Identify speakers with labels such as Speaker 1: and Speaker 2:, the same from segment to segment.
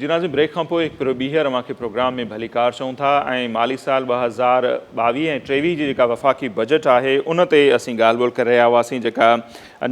Speaker 1: Nazim brake खां पोइ हिकु ॿीहर मूंखे प्रोग्राम में भलीकार चऊं था ऐं माली साल 2022 ऐं 23 जी जेका वफ़ाक़ी बजट आहे उन ते असीं ॻाल्हि ॿोल करे रहिया हुआसीं। जेका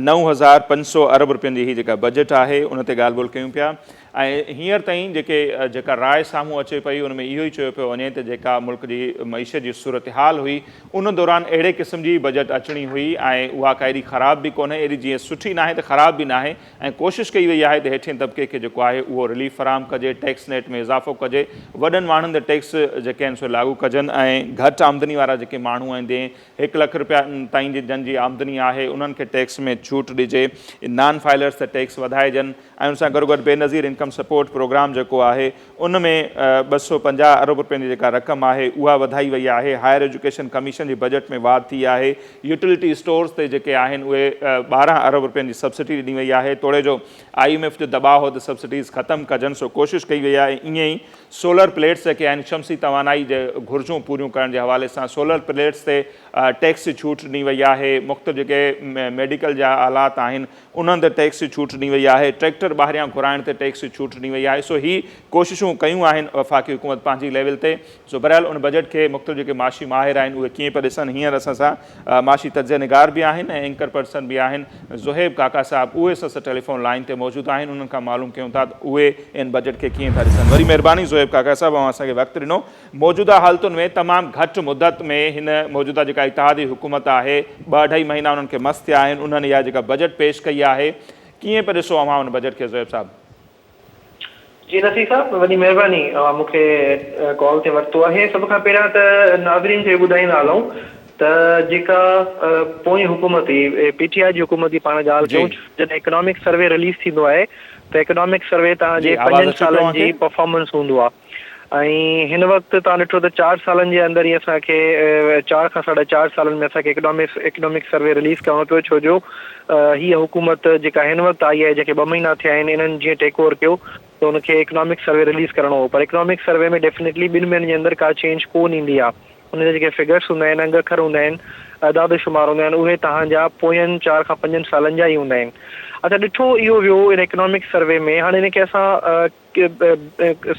Speaker 1: 9,500 अरब रुपयनि जी ही जेका बजट आहे उन ते ॻाल्हि ॿोल कयूं पिया ऐं हींअर ताईं जेका राय साम्हूं अचे पई उन में इहो ई चयो पियो वञे त जेका मुल्क जी मईशत जी सूरत हाल हुई उन दौरान अहिड़े क़िस्म जी बजट अचणी हुई ऐं उहा का एॾी ख़राब बि कोन्हे, एॾी जीअं सुठी न आहे त ख़राब बि न आहे ऐं कोशिशि कई वई आहे त हेठिएं तबिके खे जेको आहे उहो रिलीफ फराहम कजे, टैक्स नेट में इज़ाफ़ो कजे, वॾनि माण्हुनि ते टैक्स जेके आहिनि सो लागू कजनि ऐं घटि आमदनी वारा जेके माण्हू आहिनि जंहिं 1 लख रुपया ताईं जंहिंजी आमदनी आहे उन्हनि खे टैक्स में छूट ॾिजे, नॉन फाइलर्स ते टैक्स वधाइजनि ऐं उन सां गॾोगॾु बेनज़ीर इनकम सपोर्ट प्रोग्राम जेको आहे उन में 250 अरब रुपयनि जी जेका रक़म आहे उहा वधाई वई आहे। हायर एजुकेशन कमीशन जी बजट में वाध थी आहे। यूटिलिटी स्टोर्स ते जेके आहिनि उहे 12 अरब रुपयनि जी सब्सिडी ॾिनी वई आहे। तोड़े जो IMF जो दबाव हो त सब्सिडीज़ ख़तमु कजनि, सो कोशिशि कई वई आहे। ईअं ई सोलर प्लेट्स जेके आहिनि शमसी तवानाई जे घुर्जूं पूरियूं करण जे हवाले सां सोलर प्लेट्स ते टैक्स जी छूट ॾिनी वई आहे। मुख़्तलिफ़ जेके मेडिकल जा आलात आहिनि उन्हनि ते टैक्स जी छूट ॾिनी वई आहे। ट्रैक्टर ॿाहिरियां घुराइण ते टैक्स जी छूट ॾिनी वई आहे। सो ही कोशिशूं कयूं आहिनि वफ़ाक़ी हुकूमत पंहिंजी लेवल ते। सो बहरहाल उन बजट खे मुख़्तलिफ़ जेके माशी माहिर आहिनि उहे कीअं पिया ॾिसनि, हींअर असां सां माशी तज्ज़िया निगार बि आहिनि ऐं एंकर पर्सन बि आहिनि ज़ुहैब काका साहब, उहे असां सां टेलीफोन लाइन ते मौजूदु आहिनि। उन्हनि खां मालूम कयूं था त उहे इन बजट खे कीअं था ॾिसनि। वरी महिरबानी ज़ुहैब काका साहब, ऐं असांखे वक़्तु ॾिनो। मौजूदा हालतुनि में तमामु घटि मुदत में हिन मौजूदा जेका इतिहादी हुकूमत आहे 2-2.5 महीना उन्हनि खे मस्तु थिया आहिनि, उन्हनि इहा जेका बजट पेश कई आहे, कीअं पिया ॾिसो अव्हां उन बजट खे ज़ुहैब साहब?
Speaker 2: जी नसीर साहब, वॾी महिरबानी मूंखे कॉल ते वरितो आहे। सभ खां पहिरियां त नाज़रीन खे ॿुधाईंदा हलूं त जेका पोइ हुकूमत हुई PTI जी हुकूमत जी पाण ॻाल्हि कयूं, जॾहिं इकोनॉमिक सर्वे रिलीज़ थींदो आहे त इकोनॉमिक सर्वे तव्हांजे 5 सालनि जी परफॉर्मेंस हूंदो आहे ऐं हिन वक़्तु तव्हां ॾिठो त 4 सालनि जे अंदरि ई असांखे 4 खां 4.5 सालनि में असांखे इकोनॉमिक सर्वे रिलीज़ करणो पियो, छो जो हीअ हुकूमत जेका हिन वक़्तु आई आहे, जेके 2 महीना थिया आहिनि, इन्हनि जीअं टेक ओवर कयो त उनखे इकोनॉमिक सर्वे रिलीज़ करणो हो। पर इकोनॉमिक सर्वे में डेफिनेटली 2 महीननि जे अंदरि का चेंज कोन ईंदी आहे। उनजा जेके फिगर्स हूंदा आहिनि, अंग अखर हूंदा आहिनि, अदाद शुमार हूंदा आहिनि, उहे तव्हांजा पोयनि 4 खां 5 सालनि जा ई हूंदा आहिनि। अच्छा, ॾिठो इहो वियो इन इकोनॉमिक सर्वे में। हाणे हिनखे असां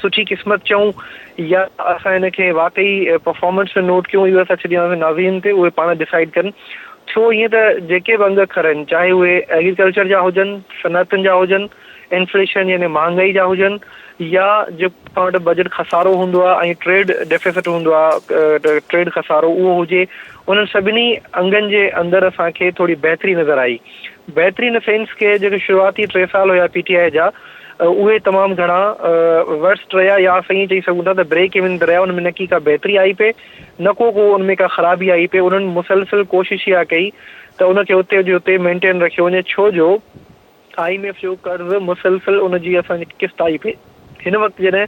Speaker 2: सुठी क़िस्मत चऊं या असां हिनखे वाकई परफॉर्मेंस में नोट कयूं, इहो असां छॾींदासीं नाज़रीन ते, उहे पाण डिसाइड कनि। छो ईअं त जेके बि अंग अखर आहिनि, चाहे उहे एग्रीकल्चर जा हुजनि, सनअतुनि जा हुजनि, इन्फ्लेशन यानी महांगाई जा हुजनि, या जेको तव्हां वटि बजट खसारो हूंदो आहे ऐं ट्रेड डेफिसिट हूंदो आहे, ट्रेड खसारो उहो हुजे, उन्हनि सभिनी अंगनि जे अंदरि असांखे थोरी बहितरी नज़र आई। बहितरी इन सेंस के जेके शुरूआती 3 साल हुया PTI जा, उहे तमामु घणा वर्स्ट रहिया, या असां ईअं चई सघूं था त ब्रेक इवन रहिया। उनमें न की का बहितरी आई पे, न को उनमें का ख़राबी आई पे। उन्हनि मुसलसिल कोशिश इहा कई त उनखे उते जो उते मेंटेन रखियो वञे, छो जो IMF जो कर्ज़ मुसलसिल उनजी असांजी किस्त आई पे। हिन वक़्तु जॾहिं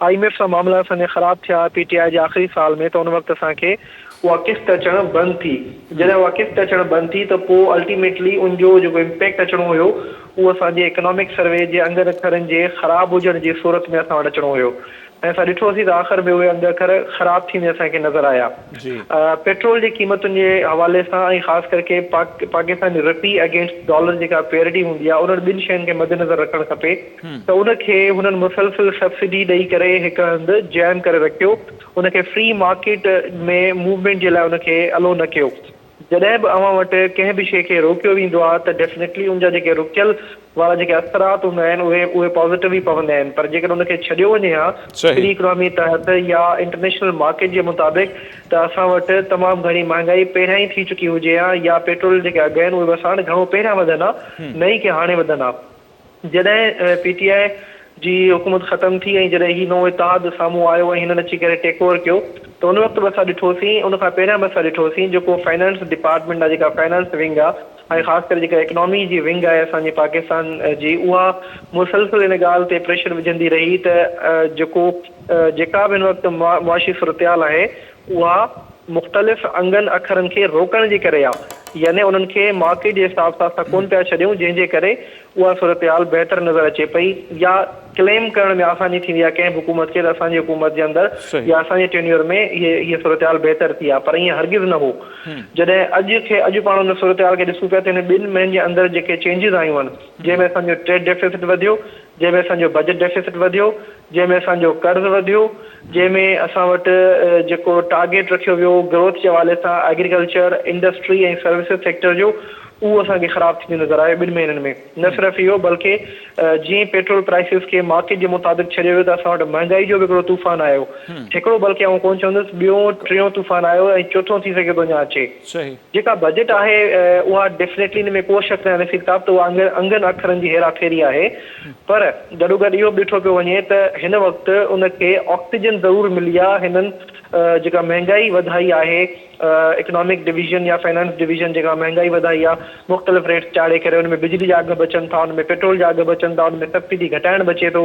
Speaker 2: IMF सां मामला असांजा ख़राब थिया PTI जे आख़िरी साल में, त उन वक़्तु असांखे उहा किस्त अचणु बंदि थी। जॾहिं उहा किस्त अचणु बंदि थी त पोइ अल्टीमेटली उनजो जेको इम्पैक्ट अचिणो हुयो उहो असांजे इकोनॉमिक सर्वे जे अंग अखरनि जे ख़राब हुजण जी सूरत में असां वटि अचिणो हुयो ऐं असां ॾिठोसीं त आख़िर में उहे अंग अखर ख़राब थींदे असांखे नज़र आया। पेट्रोल जी क़ीमतुनि जे हवाले सां ऐं ख़ासि करके पाकिस्तान रुपी अगेंस्ट डॉलर जेका पेरिटी हूंदी आहे, उन्हनि 2 शयुनि खे मद्देनज़र रखणु खपे त उनखे हुननि मुसलसिल सब्सिडी ॾेई करे हिकु हंधि जैम करे रखियो। उनखे फ्री मार्केट में मूवमेंट जे लाइ उनखे अलो न कयो। जॾहिं बि अव्हां वटि कंहिं बि शइ खे रोकियो वेंदो आहे त डेफिनेटली उनजा जेके रुकियल वारा जेके असरात हूंदा आहिनि उहे पॉज़िटिव ई पवंदा आहिनि। पर जेकर उनखे छॾियो वञे हा फ्री इकोनॉमी तहत या इंटरनेशनल मार्केट जे मुताबिक़, त असां वटि तमामु घणी महांगाई पहिरियां ई थी चुकी हुजे हा, या पेट्रोल जेके अघ आहिनि उहे असां वटि घणो पहिरियां वधनि हा, न ई की हाणे वधनि हा। जॾहिं PTI जी हुकूमत ख़तमु थी ऐं जॾहिं हीउ नओं इतिहाद साम्हूं आयो ऐं हिननि अची करे टेक ओवर कयो, त उन वक़्तु बि असां ॾिठोसीं, उन खां पहिरियां बि असां ॾिठोसीं जेको फाइनेंस डिपार्टमेंट आहे, जेका फाइनेंस विंग आहे ऐं ख़ासि करे जेका इकोनॉमी जी विंग आहे असांजे पाकिस्तान जी, उहा मुसलसिल इन ॻाल्हि ते प्रेशर विझंदी रही त जेका बि हिन वक़्तु मुआशी सूरतहाल आहे उहा मुख़्तलिफ़ अंगनि अखरनि खे रोकण जे करे आहे, यानी उन्हनि खे मार्केट जे हिसाब सां असां कोन पिया छॾियूं, जंहिंजे करे उहा सूरतहाल बहितर नज़र अचे पई। या क्लेम करण में आसानी थींदी आहे कंहिं बि हुकूमत खे त असांजी हुकूमत जे अंदरि या असांजे टेन्योर में हीअ सूरतहाल बहितर थी आहे, पर ईअं हरगिज़ न हो। जॾहिं अॼु पाण उन सूरतहाल खे ॾिसूं पिया त हिन 2 महीननि जे अंदरि जेके चेंजिस आयूं आहिनि, जंहिंमें असांजो ट्रेड डेफिसिट वधियो, जंहिंमें असांजो बजट डेफिसिट वधियो, जंहिंमें असांजो कर्ज़ वधियो, जंहिंमें असां वटि जेको टारगेट रखियो वियो ग्रोथ जे हवाले सां एग्रीकल्चर, इंडस्ट्री ऐं सर्विसिस सेक्टर जो, उहो असांखे ख़राबु थींदो नज़र आयो 2 महीननि में। न सिर्फ़ु इहो बल्कि जीअं पेट्रोल प्राइसिस खे मार्केट जे मुताबिक़ छॾियो वियो त असां वटि महांगाई जो बि हिकिड़ो तूफ़ान आयो, हिकिड़ो बल्कि आउं कोन चवंदुसि, ॿियों टियों तूफ़ान आयो ऐं चोथों थी सघे थो अञा अचे। जेका बजट आहे उहा डेफिनेटली हिन में को शक न नसीब साहब, त उहा अंगनि अखरनि जी हेराफेरी आहे, पर गॾोगॾु इहो बि ॾिठो पियो वञे त हिन वक़्तु उनखे ऑक्सीजन ज़रूरु मिली आहे हिननि जेका महांगाई वधाई आहे, इकोनॉमिक डिवीजन या फाइनेंस डिवीजन जेका महांगाई वधाई आहे, मुख़्तलिफ़ रेट चाढ़े करे उनमें बिजली जा अघु बचनि था, उनमें पेट्रोल जा अघु बचनि था, उनमें सब्सिडी घटाइण बचे थो,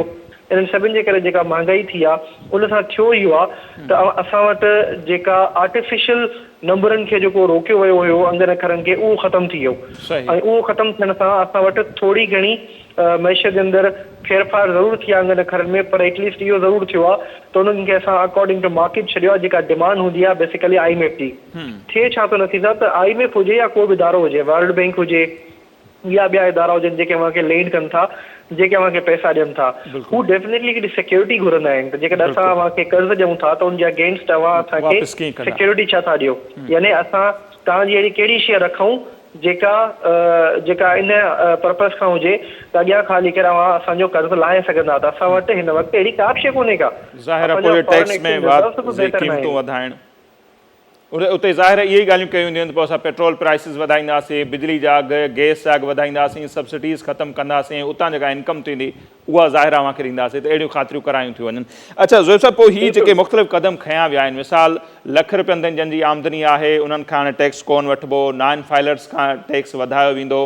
Speaker 2: इन्हनि सभिनि जे करे जेका महांगाई थी आहे उन सां थियो इहो आहे त असां वटि जेका आर्टिफिशियल नंबरनि खे जेको रोकियो वियो हुयो अंगनि अखरनि खे, उहो ख़तमु थी वियो ऐं उहो ख़तमु थियण सां असां वटि थोरी घणी मैशत जे अंदरि फेरफार ज़रूरु थी आहे अंगनि अखरनि में, पर एटलीस्ट इहो ज़रूरु थियो आहे त उन्हनि खे असां अकॉर्डिंग टू मार्केट छॾियो आहे। जेका डिमांड हूंदी आहे बेसिकली IMF जी, थिए छा थो न थींदा त IMF हुजे या को बि इदारो हुजे, वर्ल्ड बैंक हुजे या ॿिया इदारा हुजनि जेके अव्हांखे लेंड कनि था, जेके अव्हांखे पैसा ॾियनि था, हू डेफिनेटली हिकिड़ी सिक्योरिटी घुरंदा आहिनि त जेकॾहिं असां अव्हांखे कर्ज़ ॾियूं था त उनजे अगेंस्ट अव्हां असांखे सिक्योरिटी छा था ॾियो, यानी असां तव्हांजी अहिड़ी कहिड़ी शइ रखूं जेका इन पर्पज़ खां हुजे त अॻियां खाली करे अव्हां असांजो कर्ज़ लाहे सघंदा, त असां वटि हिन वक़्तु अहिड़ी का बि शइ कोन्हे का।
Speaker 1: उते ज़ाहिर इहे ई ॻाल्हियूं कयूं वेंदियूं आहिनि, पोइ असां पेट्रोल प्राइसिस वधाईंदासीं, बिजली जा अघु, गैस जा अघु वधाईंदासीं, सब्सिडीज़ ख़तमु कंदासीं, उतां जेका इनकम थींदी उहा ज़ाहिर अव्हांखे ॾींदासीं, त अहिड़ियूं ख़ातिरियूं करायूं थियूं वञनि। अच्छा ज़ोइब साहिब, पोइ हीअ जेके मुख़्तलिफ़ क़दम खयां विया आहिनि, मिसाल लख रुपयनि ताईं जंहिंजी आमदनी आहे उन्हनि खां हाणे टैक्स कोन वठिबो, नॉन फाइलर्स खां टैक्स वधायो वेंदो,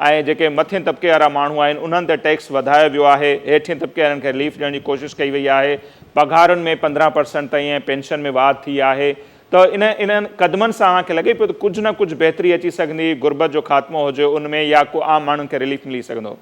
Speaker 1: ऐं जेके मथिएं तबिके वारा माण्हू आहिनि उन्हनि ते टैक्स वधायो वियो आहे, हेठिएं तबिके वारनि खे रिलीफ ॾियण जी कोशिशि कई वई आहे, पघारुनि में 15% ताईं ऐं पेंशन में वाध थी आहे, त इन्हनि क़दमनि सां अव्हांखे लॻे पियो त कुझु न कुझु बहितरी अची सघंदी, गुरबत जो ख़ात्मो हुजे उनमें, या को आम माण्हुनि खे रिलीफ मिली सघंदो?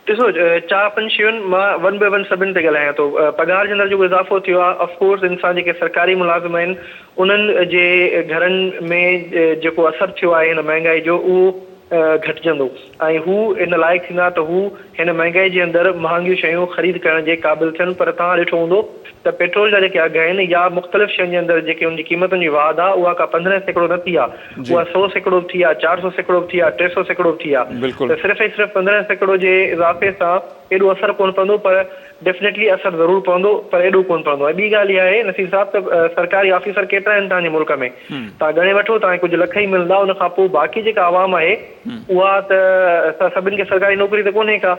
Speaker 2: ॾिसो, 4-5 शयुनि मां वन बाय वन सभिनि ते ॻाल्हायां थो। पघार जे अंदरि जेको इज़ाफ़ो थियो आहे, ऑफकोर्स इंसान जेके सरकारी मुलाज़िम आहिनि उन्हनि जे घरनि में जेको असरु थियो आहे हिन महांगाई जो, उहो घटिजंदो ऐं हू इन लाइक़ु थींदा त हू हिन महांगाई जे अंदरि महांगियूं शयूं ख़रीद करण जे क़ाबिल थियनि। पर तव्हां ॾिठो हूंदो त पेट्रोल जा जेके अघु आहिनि या मुख़्तलिफ़ शयुनि जे अंदरि जेके उनजी क़ीमतुनि जी वाध आहे, उहा का 15% न थी आहे, उहा 100% थी आहे, 400% थी आहे, 300% थी आहे। त सिर्फ़ु ऐं सिर्फ़ु 15% जे इज़ाफ़े सां एॾो असरु कोन पवंदो, पर डेफिनेटली असरु ज़रूरु पवंदो, पर एॾो कोन पवंदो। ऐं ॿी ॻाल्हि इहा आहे नसीब साहब त सरकारी ऑफिसर केतिरा आहिनि तव्हांजे मुल्क में, तव्हां गणे वठो, तव्हांखे कुझु लख ई मिलंदा, उन खां पोइ बाक़ी जेका आवाम आहे उहा त सभिनि खे सरकारी नौकिरी त कोन्हे का,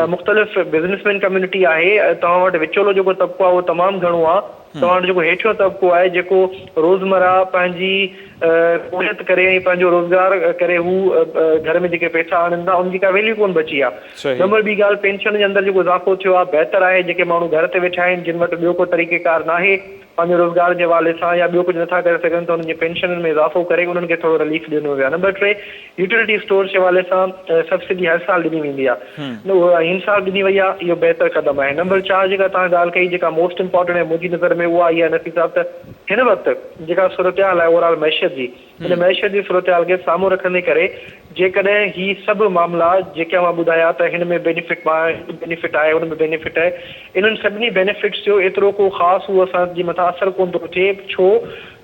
Speaker 2: मुख़्तलिफ़ बिज़नेसमैन कम्युनिटी आहे, तव्हां वटि विचोलो जेको तबिको आहे उहो तमामु घणो आहे, तव्हां वटि जेको हेठियों तबिको आहे जेको रोज़मर्रा पंहिंजी मेहनत करे ऐं पंहिंजो रोज़गार करे हू घर में जेके पैसा आणनि था उनजी का वैल्यू कोन बची आहे। नंबर ॿी ॻाल्हि, पेंशन जे अंदरि जेको इज़ाफ़ो थियो आहे बहितर आहे, जेके माण्हू घर ते वेठा आहिनि जिन वटि ॿियो को तरीक़ेकार नाहे पंहिंजे रोज़गार जे हवाले सां या ॿियो कुझु नथा करे सघनि, त उन्हनि जे पेंशननि में इज़ाफ़ो करे उन्हनि खे थोरो रिलीफ ॾिनो वियो आहे। नंबर 3, यूटिलिटी स्टोर्स जे हवाले सां सब्सिडी हर साल ॾिनी वेंदी आहे, हिन साल ॾिनी वई आहे, इहो बहितर क़दम आहे। नंबर 4 जेका तव्हां ॻाल्हि कई, जेका मोस्ट इंपॉर्टेंट आहे मुंहिंजी नज़र में, उहा इहा नसीब साहब त हिन वक़्तु जेका सूरत-हाल आहे ओवरऑल मैशत जी, हिन मैशत जी सूरत-हाल खे साम्हूं रखंदे करे जेकॾहिं ही सभु मामला जेके मां ॿुधाया त हिन में बेनिफिट आहे, हुन में बेनिफिट आहे, इन्हनि सभिनी बेनिफिट्स जो एतिरो को ख़ासि उहो असांजे मथां असरु कोन थो थिए, छो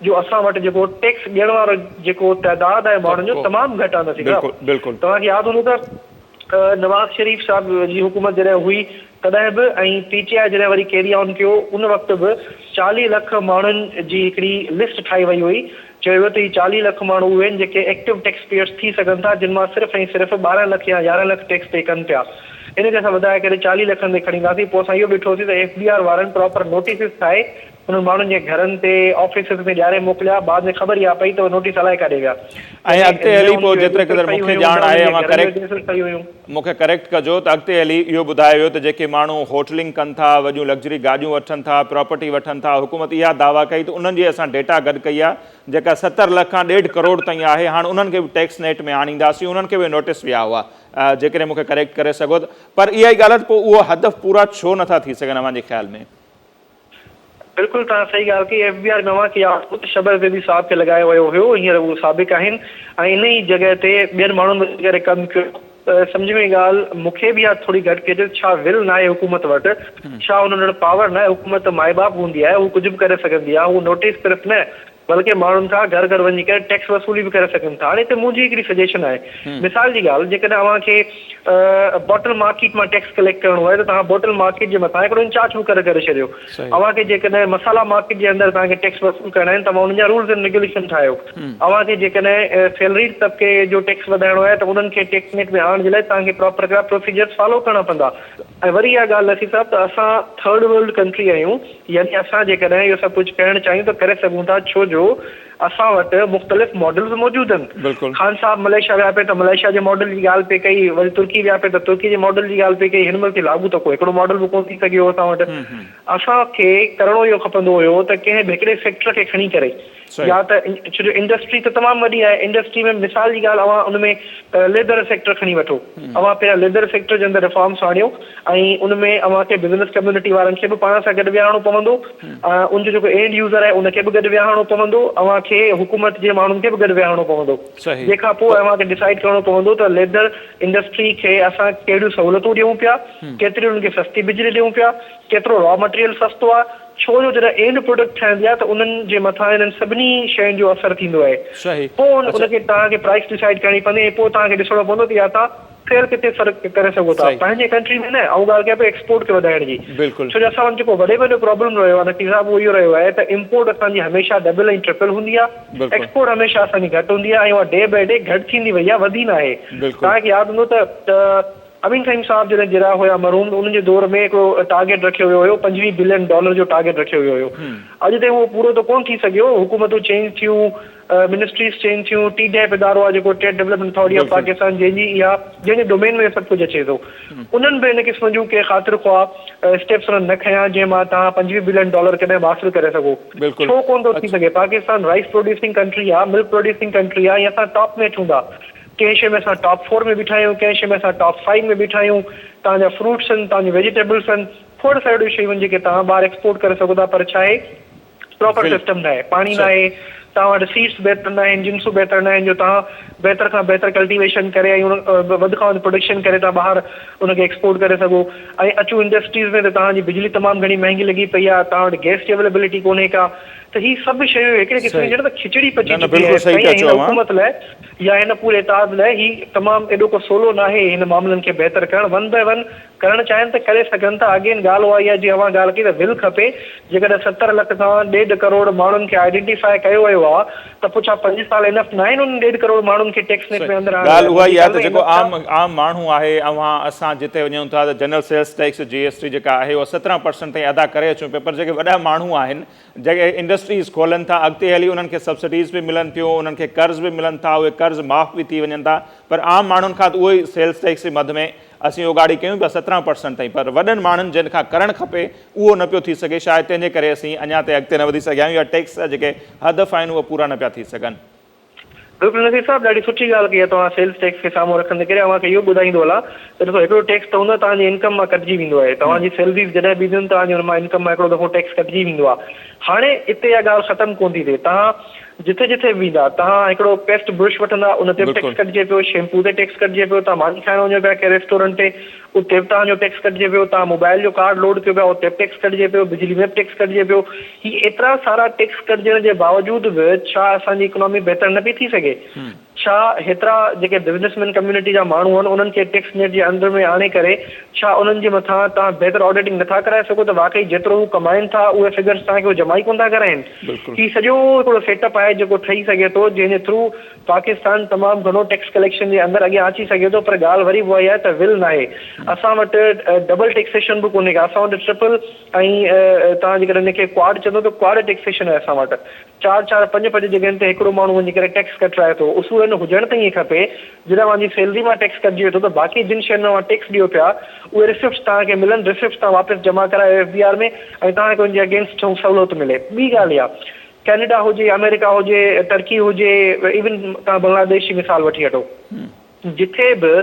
Speaker 2: जो असां वटि जेको टैक्स ॾियण वारो जेको तइदादु आहे माण्हुनि जो तमामु घटि आहे। नसीब तव्हांखे यादि हूंदो त नवाज़ शरीफ़ साहिब जी हुकूमत जॾहिं हुई तॾहिं बि ऐं PTI जॾहिं वरी कैरी ऑन कयो उन वक़्तु बि 40 लख माण्हुनि जी हिकिड़ी लिस्ट ठाही वई हुई, चयो वियो त ही 40 लख माण्हू उहे आहिनि जेके एक्टिव टैक्स पेयर्स थी सघनि था, जिन मां सिर्फ़ु ऐं सिर्फ़ु 12 लख या 11 लख टैक्स पे कनि पिया। इन खे असां वधाए करे 40 लखनि ते खणी ईंदासीं। पोइ असां इहो ॾिठोसीं त FBR वारनि प्रॉपर नोटिसिस ठाहे उन्हनि माण्हुनि जे घरनि ते ऑफिसिस में ॾियारे मोकिलिया, बाद में ख़बर इहा पई त उहे नोटिस हलाए काॾे विया।
Speaker 1: ऐं अॻिते हली पोइ जेतिरे क़दुरु मूंखे ॼाण आहे, मूंखे करेक्ट कजो, त अॻिते हली इहो ॿुधायो वियो त जेके माण्हू होटलिंग कनि था, वॾियूं लग्जरी गाॾियूं वठनि था, प्रॉपर्टी वठनि था, हुकूमत इहा दावा कई त उन्हनि जी असां डेटा गॾु कई आहे, जेका 70 लख खां 1.5 करोड़ ताईं आहे, हाणे उन्हनि खे बि टैक्स नेट में आणींदासीं, उन्हनि खे बि नोटिस विया हुआ, जेकॾहिं मूंखे करेक्ट करे सघो त। पर इहा ई ॻाल्हि आहे, पोइ उहो हदफ़ पूरा छो नथा थी सघनि अव्हांजे ख़्याल में?
Speaker 2: बिल्कुलु तव्हां सही ॻाल्हि कई। FBR नवां कया शबर ज़ैदी साहब खे लॻायो वियो हुयो, हींअर उहो साबिक़ु आहिनि ऐं इन ई जॻह ते ॿियनि माण्हुनि करे कमु कयो। सम्झ में ॻाल्हि मूंखे बि आहे थोरी घटि के छा विल न आहे हुकूमत वटि, छा हुन वटि पावर न आहे। हुकूमत माए बाप हूंदी आहे, हू कुझु बि करे सघंदी आहे, हू नोटिस सिर्फ़ु न बल्कि माण्हुनि खां घर घर वञी करे टैक्स वसूली बि करे सघनि था। हाणे हिते मुंहिंजी हिकिड़ी सजेशन आहे, मिसाल जी ॻाल्हि, जेकॾहिं अव्हांखे बॉटल मार्केट मां टैक्स कलेक्ट करणो आहे त तव्हां बॉटल मार्केट जे मथां हिकिड़ो इंचार्ज मुक़ररु करे छॾियो। अव्हांखे जेकॾहिं मसाला मार्केट जे अंदरि तव्हांखे टैक्स वसूल करणा आहिनि, तव्हां उनजा रूल्स एंड रेगुलेशन ठाहियो। अव्हांखे जेकॾहिं सैलरी तबिके जो टैक्स वधाइणो आहे त उन्हनि खे टैक्स नेट में आणण जे लाइ तव्हांखे प्रॉपर प्रोसीजर्स फॉलो करणा पवंदा। ऐं वरी इहा ॻाल्हि नसीर साहिबु, त असां थर्ड वर्ल्ड कंट्री आहियूं, यानी असां जेकॾहिं इहो सभु कुझु करणु चाहियूं त करे सघूं था, छो जो असां वटि मुख़्तलिफ़ मॉडल्स मौजूदु आहिनि। ख़ान साहब मलेशिया विया पिया त मलेशिया जे मॉडल जी ॻाल्हि पे कई, वरी तुर्की विया पिया त तुर्की जे मॉडल जी ॻाल्हि पे कई। हिन महिल लागू त कोई हिकिड़ो मॉडल बि कोन थी सघियो असां वटि। असांखे करणो इहो खपंदो हुयो त कंहिं बि हिकिड़े सेक्टर खे खणी करे, या त छो जो इंडस्ट्री त तमामु वॾी आहे, इंडस्ट्री में मिसाल जी ॻाल्हि अव्हां उन में लेदर सेक्टर खणी वठो। अव्हां पहिरियां लेदर सेक्टर जे अंदरि रिफॉर्म्स आणियो ऐं उन में अव्हांखे बिज़नेस कम्युनिटी वारनि खे बि पाण सां गॾु विहारणो पवंदो, उनजो जेको एंड यूज़र आहे उनखे बि गॾु विहारणो पवंदो, अव्हांखे हुकूमत जे माण्हुनि खे बि गॾु विहारणो पवंदो। जंहिंखां पोइ अव्हांखे डिसाइड करणो पवंदो त लेदर इंडस्ट्री खे असां कहिड़ियूं सहूलियतूं ॾियूं पिया, केतिरी उन्हनि खे सस्ती बिजली ॾियूं पिया, केतिरो रॉ मटेरियल सस्तो आहे। छो जो जॾहिं एंड प्रोडक्ट ठहंदी आहे त उन्हनि जे मथां इन्हनि सभिनी शयुनि जो असरु थींदो आहे। पोइ उनखे तव्हांखे प्राइस डिसाइड करणी पवंदी ऐं पोइ तव्हांखे ॾिसणो पवंदो त या तव्हां फेर किथे फ़र्क़ु करे सघो था पंहिंजे कंट्री में न। ऐं ॻाल्हि कयां पिया एक्सपोर्ट खे वधाइण जी, छो जो असां वटि जेको वॾे में वॾो प्रॉब्लम रहियो आहे नकीर साहिबु, उहो इहो रहियो आहे त इम्पोर्ट असांजी हमेशह डबल ऐं ट्रिपल हूंदी आहे, एक्सपोर्ट हमेशह असांजी घटि हूंदी आहे, ऐं उहा डे बाय डे घटि थींदी वई आहे, वधी न आहे। तव्हांखे यादि हूंदो त अमीन ख़लीम साहब जॾहिं जिरा हुया मरहूम, उन्हनि जे दौर में हिकिड़ो टारगेट रखियो वियो हुयो, $25 बिलियन जो टारगेट रखियो वियो हुयो। अॼु ताईं उहो पूरो त कोन थी सघियो, हुकूमतूं चेंज थियूं, मिनिस्ट्रीज़ चेंज थियूं, TDEP इदारो आहे जेको trade development authority of Pakistan, जंहिंजे डोमेन में सभु कुझु अचे थो, उन्हनि बि इन क़िस्म जूं के ख़ातिर ख़्वाह स्टेप्स उन्हनि न खयां जंहिं मां तव्हां $25 बिलियन कॾहिं हासिल करे सघो। छो कोन थो थी सघे? पाकिस्तान राइस प्रोड्यूसिंग कंट्री आहे, मिल्क प्रोड्यूसिंग कंट्री आहे, या असां टॉप में अचूं था, कंहिं शइ में असां टॉप 4 में बीठा आहियूं, कंहिं शइ में असां टॉप 5 में बीठा आहियूं। तव्हांजा फ्रूट्स आहिनि, तव्हांजी वेजिटेबल्स आहिनि, खोड़ सारियूं शयूं आहिनि जेके तव्हां ॿाहिरि एक्सपोर्ट करे सघो था, पर छा आहे प्रॉपर सिस्टम न आहे, पाणी न आहे, तव्हां वटि सीड्स बहितर न आहिनि, जिन्सूं बहितर न आहिनि जो तव्हां बहितर खां बहितर कल्टिवेशन करे ऐं वधि खां वधि प्रोडक्शन करे तव्हां ॿाहिरि उनखे एक्सपोर्ट करे सघो। ऐं अचूं इंडस्ट्रीज़ में त तव्हांजी बिजली तमामु घणी महांगी लॻी पई आहे, तव्हां वटि गैस जी अवेलेबिलिटी कोन्हे का, त ही सभु शयूं हिकिड़े क़िस्म जी त खिचड़ी पची चुकी आहे हिन हुकूमत लाइ या हिन पूरे इताद लाइ। ही तमामु एॾो को सोलो न आहे हिन मामलनि खे बहितर करणु, वन बाय वन करणु चाहिनि त करे सघनि था। अगेन ॻाल्हि उहा इहा जीअं अव्हां ॻाल्हि कई त विल खपे। जेकॾहिं 70 लख खां 1.5 करोड़ माण्हुनि खे आइडेंटिफाई कयो वियो आहे त पोइ छा 5 साल इनफ न आहिनि उन 1.5 करोड़ माण्हुनि खे टैक्स नेट में अंदरि आणण?
Speaker 1: ॻाल्हि उहा ई आहे त जेको आम माण्हू आहे, असां जिते वञूं था त जनरल सेल्स टैक्स GST जेका आहे उहा 17% ताईं अदा करे अचूं पिया, पर जेके वॾा माण्हू आहिनि जेके इंडस्ट्रीज़ खोलनि था, अॻिते हली उन्हनि खे सब्सिडीज़ बि मिलनि थियूं, उन्हनि खे कर्ज़ बि मिलनि था, उहे कर्ज़ माफ़ बि थी वञनि था, पर आम माण्हुनि खां त उहो ई सेल्स टैक्स जे मद में असीं उहो गाड़ी कयूं पिया 17% ताईं, पर वॾनि माण्हुनि जिन खां करणु खपे उहो न पियो थी सघे। शायदि तंहिंजे करे असीं अञा ताईं अॻिते न वधी सघिया आहियूं, या टैक्स जेके हदफ़ आहिनि उहे पूरा न पिया थी सघनि।
Speaker 2: बिल्कुलु नसीर साहिबु, ॾाढी सुठी ॻाल्हि कई आहे तव्हां सेल्स टैक्स खे साम्हूं रखंदे करे। अव्हांखे इहो ॿुधाईंदो हलां त ॾिसो, हिकिड़ो टैक्स त हूंदो आहे तव्हांजी इनकम मां कटिजी वेंदो आहे, तव्हांजी सैलरीज़ जॾहिं बि ॾियनि तव्हांजी हुन मां इनकम मां हिकिड़ो दफ़ो टैक्स कटिजी वेंदो आहे। हाणे हिते इहा ॻाल्हि ख़तमु कोन थी थिए, तव्हां जिथे जिथे वेंदा तव्हां हिकिड़ो पेस्ट ब्रुश वठंदा, उन ते बि टैक्स कटिजे पियो, शैम्पू ते टैक्स कटिजे पियो, तव्हां मानी खाइण वञो पिया कंहिं रेस्टोरेंट ते उते बि तव्हांजो टैक्स कटिजे पियो, तव्हां मोबाइल जो कार्ड लोड कयो पिया उते बि टैक्स कटिजे पियो, बिजली में बि टैक्स कटिजे पियो। ही एतिरा सारा टैक्स कटिजण जे बावजूदि बि छा असांजी इकोनॉमी बहितर न पई थी सघे? छा हेतिरा जेके बिज़नेसमैन कम्युनिटी जा माण्हू आहिनि उन्हनि खे टैक्स नेट जे अंदरि में आणे करे छा उन्हनि जे मथां तव्हां बहितर ऑडिटिंग नथा कराए सघो त वाकई जेतिरो हू कमाइनि था उहे फिगर्स तव्हांखे जमा ई कोन था कराइनि? ही सॼो हिकिड़ो सेटअप आहे जेको ठही सघे थो, जंहिंजे थ्रू पाकिस्तान तमामु घणो टैक्स कलेक्शन जे अंदरि अॻियां अची सघे थो, पर ॻाल्हि वरी उहा ई आहे त विल न आहे। असां वटि डबल टैक्सेशन बि कोन्हे का, असां वटि ट्रिपल ऐं तव्हां जेकॾहिं हिनखे क्वाड चवंदो त क्वाड टैक्सेशन आहे असां वटि। 4-4, 5-5 जॻहियुनि ते हिकिड़ो माण्हू वञी करे टैक्स कटाए थो। उसूल हुजणु त ईअं खपे जॾहिं मुंहिंजी सैलरी मां टैक्स कटिजी वेठो त बाक़ी जिन शयुनि मां टैक्स ॾियो पिया उहे रिसिप्ट्स तव्हांखे मिलनि, रिसिप्ट्स तव्हां वापसि जमा करायो FBR में ऐं तव्हांखे उनजे अगेंस्ट सहूलियत मिले। ॿी ॻाल्हि इहा, कैनेडा हुजे, अमेरिका हुजे, टर्की हुजे, इवन तव्हां बांग्लादेश जी मिसाल वठी वठो, जिथे बि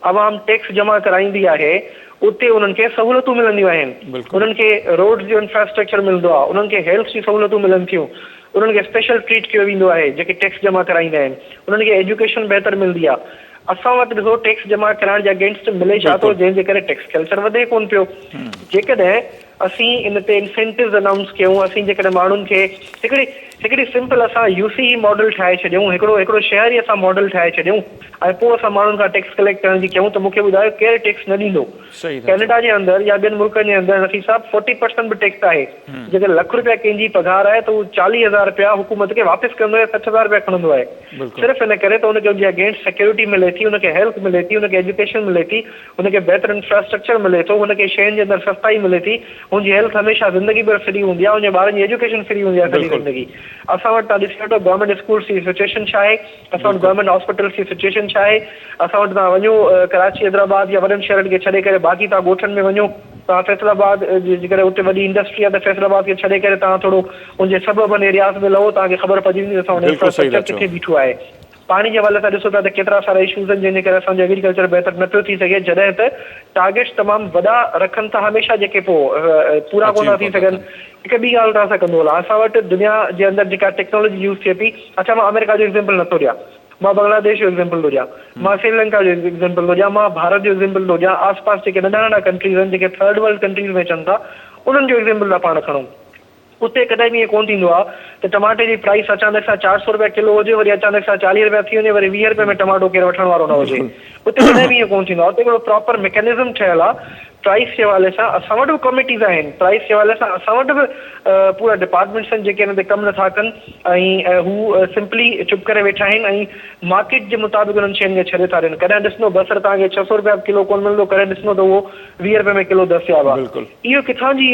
Speaker 2: आवाम टैक्स जमा कराईंदी आहे उते उन्हनि खे सहूलियतूं मिलंदियूं आहिनि। उन्हनि खे रोड जो इंफ्रास्ट्रक्चर मिलंदो आहे, उन्हनि खे हेल्थ जी सहूलियतूं मिलनि थियूं, उन्हनि खे स्पेशल ट्रीट कयो वेंदो आहे जेके टैक्स जमा कराईंदा आहिनि, उन्हनि खे एजुकेशन बहितर मिलंदी आहे। असां वटि ॾिसो टैक्स जमा कराइण जे अगेंस्ट मिले छा थो, जंहिंजे करे टैक्स कल्चर वधे कोन पियो। जेकॾहिं असीं इन ते इंसेंटिव्स अनाउंस कयूं, असीं जेकॾहिं माण्हुनि खे हिकिड़ी सिंपल असां यूसी मॉडल ठाहे छॾियूं, हिकिड़ो शहर ई असां मॉडल ठाहे छॾियूं ऐं पोइ असां माण्हुनि खां टैक्स कलेक्ट करण जी कयूं, त मूंखे ॿुधायो केरु टैक्स न ॾींदो। कैनेडा जे अंदरि या ॿियनि मुल्कनि जे अंदरि नसीब साहब 40% बि टैक्स आहे। जेकर ₹1,00,000 कंहिंजी पघार आहे त उहो ₹40,000 हुकूमत खे वापसि कंदो आहे, ₹60,000 खणंदो आहे। सिर्फ़ु इन करे त हुनखे हुनजे अगेंस्ट सिक्योरिटी मिले थी, हुनखे हेल्थ मिले थी, हुनखे एजुकेशन मिले थी, हुनखे बहितर इंफ्रास्ट्रक्चर मिले थो, हुनखे शयुनि जे अंदरि सस्ताई मिले थी, हुनजी हेल्थ हमेशह ज़िंदगी भर फ्री हूंदी आहे, हुनजे ॿारनि जी एजुकेशन फ्री हूंदी आहे सॼी ज़िंदगी। असां वटि तव्हां ॾिसी वठो गवर्नमेंट स्कूल्स जी सिचुएशन छा आहे, असां वटि गवर्नमेंट हॉस्पिटल्स जी सिचुएशन छा आहे, असां वटि तव्हां वञो कराची, हैदराबाद या वॾनि शहरनि खे छॾे करे बाक़ी तव्हां ॻोठनि में वञो, तव्हां फैसलाबाद जेकॾहिं उते वॾी इंडस्ट्री आहे त फैसलाबाद खे छॾे करे तव्हां थोरो उनजे सबर्बन एरियाज़ में लहो, तव्हांखे ख़बर पइजी वेंदी असां हुन इंफ्रास्ट्रक्चर किथे बीठो आहे। पाणी जे हवाले सां ॾिसो था त केतिरा सारा इशूज़ आहिनि जंहिंजे करे असांजो एग्रीकल्चर बहितर न पियो थी सघे, जॾहिं त टारगेट्स तमामु वॾा रखनि था हमेशह जेके पोइ पूरा कोन था थी सघनि। हिकु ॿी ॻाल्हि तव्हां सां कंदो हलां, असां वटि दुनिया जे अंदरि जेका टेक्नोलॉजी यूज़ थिए पई, अच्छा मां अमेरिका जो एग्ज़ाम्पल नथो ॾियां, मां बांग्लादेश जो एग्ज़ाम्पल थो ॾियां, मां श्रीलंका जो एग्ज़ाम्पल थो ॾियां, मां भारत जो एग्ज़ाम्पल थो ॾियां, आसपास जेके नंढा नंढा कंट्रीज़ आहिनि जेके थर्ड वर्ल्ड कंट्रीज़ में अचनि था, उन्हनि जो एग्ज़ाम्पल था पाण खणूं। उते कॾहिं बि ईअं कोन थींदो आहे त टमाटे जी प्राइस अचानक सां ₹400 किलो हुजे, वरी अचानक सां ₹40 थी वञे, वरी ₹20 में टमाटो केरु वठण वारो न हुजे। उते कॾहिं बि ईअं कोन थींदो आहे। उते हिकिड़ो प्रॉपर मैकेनिज़म ठहियल आहे प्राइस जे हवाले सां। असां वटि बि कमिटीज़ आहिनि प्राइस जे हवाले सां, असां वटि बि पूरा डिपार्टमेंट्स आहिनि जेके हिन ते कमु नथा कनि ऐं हू सिंपली चुप करे वेठा आहिनि ऐं मार्केट जे मुताबिक़ उन्हनि शयुनि खे छॾे था ॾियनि। कॾहिं ॾिसंदो बसर तव्हांखे ₹600 किलो कोन मिलंदो, कॾहिं ॾिसंदो त उहो ₹20 में किलो दस्तियाब आहे। इहो किथां जी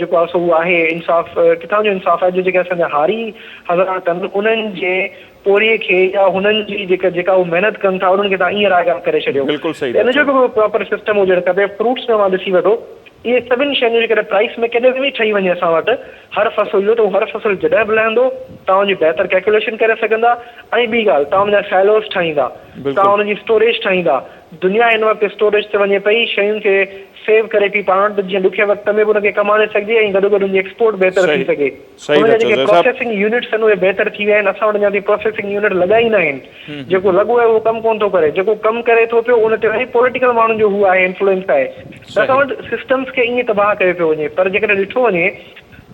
Speaker 2: जेको आहे सो उहो आहे इंसाफ़, किथां जो इंसाफ़ आहे जो जेके असांजा हारी हज़रात आहिनि उन्हनि जे पोरीअ खे या हुननि जी जेका उहो महिनत कनि था उन्हनि खे तव्हां ईअं रागा करे छॾियो। इन जो बि प्रॉपर सिस्टम हुजणु खपे। फ्रूट्स में मां ॾिसी वठो, इहे सभिनी शयुनि जो जेकॾहिं प्राइस मैकेनिज़म बि ठही वञे असां वटि हर फसल जो, त उहो हर फसल जॾहिं बि लहंदो तव्हां हुनजी बहितर कैलकुलेशन करे सघंदा। ऐं ॿी ॻाल्हि, तव्हां हुनजा सैलोस ठाहींदा, तव्हां हुनजी स्टोरेज ठाहींदा। दुनिया हिन वक़्तु स्टोरेज ते वञे पई, शयुनि खे सेव करे पई पाण वटि, जीअं ॾुखे वक़्त में बि हुनखे कमाए सघिजे ऐं गॾो गॾु हुनजी एक्सपोर्ट बहितर थी सघे। हुनजा जेके प्रोसेसिंग यूनिट्स आहिनि उहे बहितर थी विया आहिनि। असां वटि अञा प्रोसेसिंग यूनिट लॻाई न आहिनि। जेको लॻो आहे उहो कमु कोन थो करे, जेको कमु करे थो पियो उन ते वरी पॉलिटिकल माण्हुनि जो हू आहे इंफ्लुएंस आहे। असां वटि सिस्टम्स खे ईअं तबाह कयो पियो वञे। पर जेकॾहिं ॾिठो वञे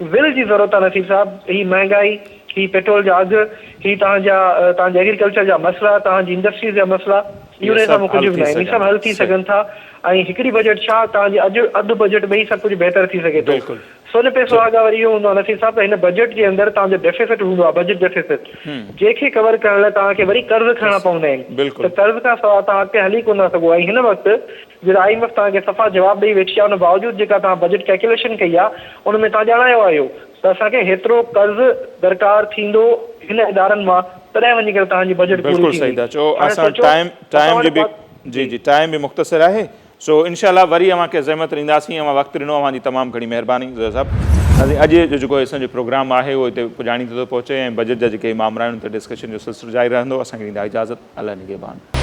Speaker 2: विल जी ज़रूरत आहे नसीब साहब। ही महांगाई, ही पेट्रोल जा अघु, ही तव्हांजा एग्रीकल्चर जा मसइला, तव्हांजी इंडस्ट्रीज़ जा मसइला, इहो सां कुझु बि न आहे। ही सभु हल थी सघनि था। ऐं हिकिड़ी बजट छा, तव्हांजी अधु बजट में ई सभु कुझु बहितर थी सघे थो। सोन पे सुहागा वरी इहो हूंदो आहे नसीब साहब त हिन बजट जे अंदरि तव्हांजो डेफिसिट हूंदो आहे, बजट डेफिसिट, जंहिंखे कवर करण लाइ तव्हांखे वरी कर्ज़ खणणा पवंदा आहिनि। त कर्ज़ खां सवाइ तव्हां अॻिते हली कोन था सघो। ऐं हिन वक़्तु जॾहिं IMF तव्हांखे सफ़ा जवाबु ॾेई वेठी आहे, उन बावजूदि जेका तव्हां बजट कैलकुलेशन कई आहे उन में तव्हां ॼाणायो आहियो त असांखे हेतिरो कर्ज़ दरकार थींदो हिन इदारनि मां, तॾहिं वञी करे तव्हांजी बजट पूरी
Speaker 1: थींदी। टाइम बि मुख़्तसिर आहे, सो इनशाला वरी अव्हांखे ज़हमत ॾींदासीं। अव्हां वक़्तु ॾिनो, अव्हांजी तमामु घणी महिरबानी ज़ुहैर साहब। अॼु जो जेको असांजो प्रोग्राम आहे उहो हिते पुॼाणी थो पहुचे ऐं बजट जा जेके मामला आहिनि उन ते डिस्कशन जो सिलसिलो जारी रहंदो। असांखे ॾींदा इजाज़त। अल्लाह निगहबान।